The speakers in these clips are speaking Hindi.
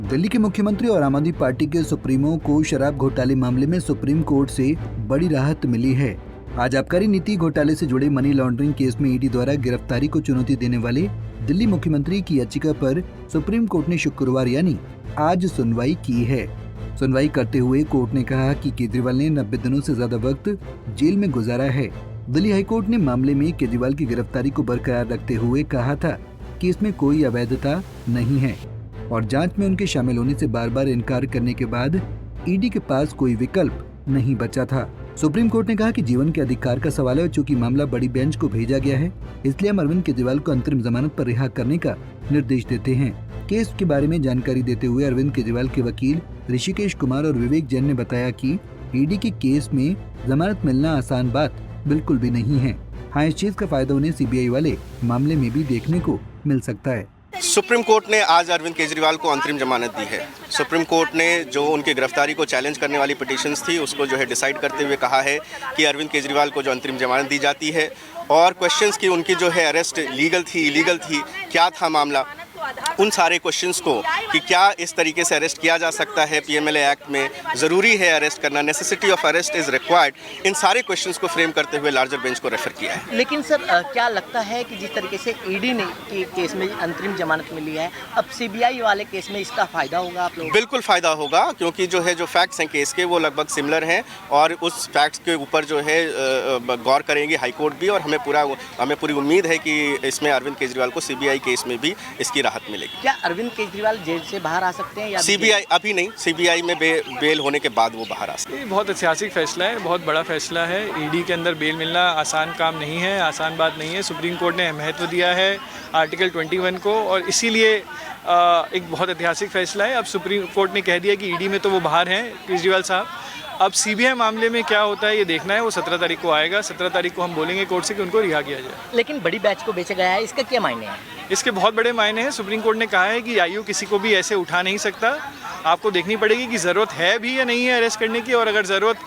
दिल्ली के मुख्यमंत्री और आम आदमी पार्टी के सुप्रीमो को शराब घोटाले मामले में सुप्रीम कोर्ट से बड़ी राहत मिली है। आज आबकारी नीति घोटाले से जुड़े मनी लॉन्ड्रिंग केस में ईडी द्वारा गिरफ्तारी को चुनौती देने वाले दिल्ली मुख्यमंत्री की याचिका पर सुप्रीम कोर्ट ने शुक्रवार यानी आज सुनवाई की है। सुनवाई करते हुए कोर्ट ने कहा कि केजरीवाल ने 90 दिनों से ज्यादा वक्त जेल में गुजारा है। दिल्ली हाईकोर्ट ने मामले में केजरीवाल की गिरफ्तारी को बरकरार रखते हुए कहा था कि इसमें कोई अवैधता नहीं है और जांच में उनके शामिल होने से बार बार इनकार करने के बाद ईडी के पास कोई विकल्प नहीं बचा था। सुप्रीम कोर्ट ने कहा कि जीवन के अधिकार का सवाल है, चूंकि मामला बड़ी बेंच को भेजा गया है, इसलिए हम अरविंद केजरीवाल को अंतरिम जमानत पर रिहा करने का निर्देश देते हैं। केस के बारे में जानकारी देते हुए अरविंद केजरीवाल के वकील ऋषिकेश कुमार और विवेक जैन ने बताया कि ईडी के केस में जमानत मिलना आसान बात बिल्कुल भी नहीं है। हाँ, इस चीज का फायदा उन्हें सीबीआई वाले मामले में भी देखने को मिल सकता है। सुप्रीम कोर्ट ने आज अरविंद केजरीवाल को अंतरिम जमानत दी है। सुप्रीम कोर्ट ने जो उनकी गिरफ्तारी को चैलेंज करने वाली पिटीशंस थी उसको जो है डिसाइड करते हुए कहा है कि अरविंद केजरीवाल को जो अंतरिम जमानत दी जाती है और क्वेश्चंस की उनकी जो है अरेस्ट लीगल थी इलीगल थी, क्या था मामला, उन सारे क्वेश्चंस को कि क्या इस तरीके से अरेस्ट किया जा सकता है, पीएमएलए एक्ट में ज़रूरी है अरेस्ट करना, necessity of arrest is required, इन सारे क्वेश्चंस को फ्रेम करते हुए लार्जर बेंच को रेफर किया है। लेकिन सर क्या लगता है कि जिस तरीके से ईडी ने के केस में अंतरिम जमानत मिली है, अब सीबीआई वाले केस में इसका फायदा होगा आप लोगों को? बिल्कुल फ़ायदा होगा, क्योंकि जो है जो फैक्ट्स हैं केस के वो लगभग सिमिलर हैं और उस फैक्ट्स के ऊपर जो है गौर करेंगे हाईकोर्ट भी, और हमें पूरी उम्मीद है कि इसमें अरविंद केजरीवाल को सीबीआई केस में भी इसकी राहत मिलेगी। क्या अरविंद केजरीवाल जेल से बाहर आ सकते हैं या सीबीआई अभी नहीं, सीबीआई में बेल होने के बाद वो बाहर आ सकते हैं। ये बहुत ऐतिहासिक फैसला है, बहुत बड़ा फैसला है। ईडी के अंदर बेल मिलना आसान काम नहीं है, आसान बात नहीं है। सुप्रीम कोर्ट ने महत्व दिया है आर्टिकल 21 को और इसीलिए एक बहुत ऐतिहासिक फैसला है। अब सुप्रीम कोर्ट ने कह दिया कि ईडी में तो वो बाहर हैं केजरीवाल साहब। अब सीबीआई मामले में क्या होता है ये देखना है, वो 17 तारीख को आएगा। 17 तारीख को हम बोलेंगे कोर्ट से कि उनको रिहा किया जाए। लेकिन बड़ी बैच को बेचा गया है, इसका क्या मायने हैं? इसके बहुत बड़े मायने हैं। सुप्रीम कोर्ट ने कहा है कि आईयू किसी को भी ऐसे उठा नहीं सकता, आपको देखनी पड़ेगी कि ज़रूरत है भी या नहीं है अरेस्ट करने की, और अगर ज़रूरत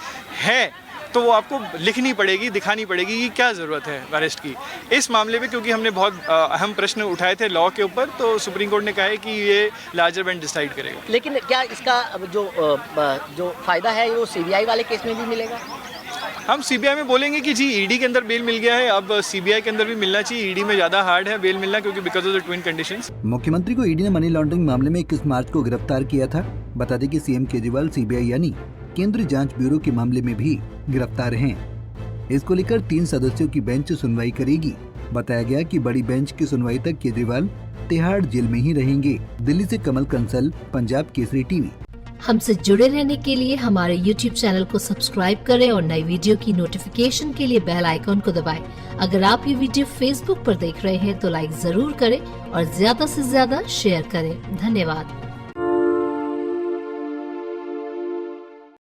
है तो वो आपको लिखनी पड़ेगी, दिखानी पड़ेगी कि क्या ज़रूरत है अरेस्ट की। इस मामले में क्योंकि हमने बहुत अहम प्रश्न उठाए थे लॉ के ऊपर, तो सुप्रीम कोर्ट ने कहा है कि ये लार्जर बेंच डिसाइड करेगा। लेकिन क्या इसका जो फ़ायदा है वो सीबीआई वाले केस में भी मिलेगा? हम सीबीआई में बोलेंगे कि जी ईडी के अंदर बेल मिल गया है, अब सीबीआई के अंदर भी मिलना चाहिए। ईडी में ज़्यादा हार्ड है बेल मिलना, क्योंकि because of the twin conditions. मुख्यमंत्री को ईडी ने मनी लॉन्ड्रिंग मामले में 21 मार्च को गिरफ्तार किया था। बता दें कि सीएम केजरीवाल सीबीआई यानी केंद्रीय जांच ब्यूरो के मामले में भी गिरफ्तार हैं। इसको लेकर 3 सदस्यों की बेंच सुनवाई करेगी। बताया गया कि बड़ी बेंच की सुनवाई तक केजरीवाल तिहाड़ जेल में ही रहेंगे। दिल्ली से कमल कंसल, पंजाब केसरी टीवी। हमसे जुड़े रहने के लिए हमारे YouTube चैनल को सब्सक्राइब करें और नई वीडियो की नोटिफिकेशन के लिए बेल आइकॉन को दबाएं। अगर आप ये वीडियो Facebook पर देख रहे हैं तो लाइक जरूर करें और ज्यादा से ज्यादा शेयर करें। धन्यवाद।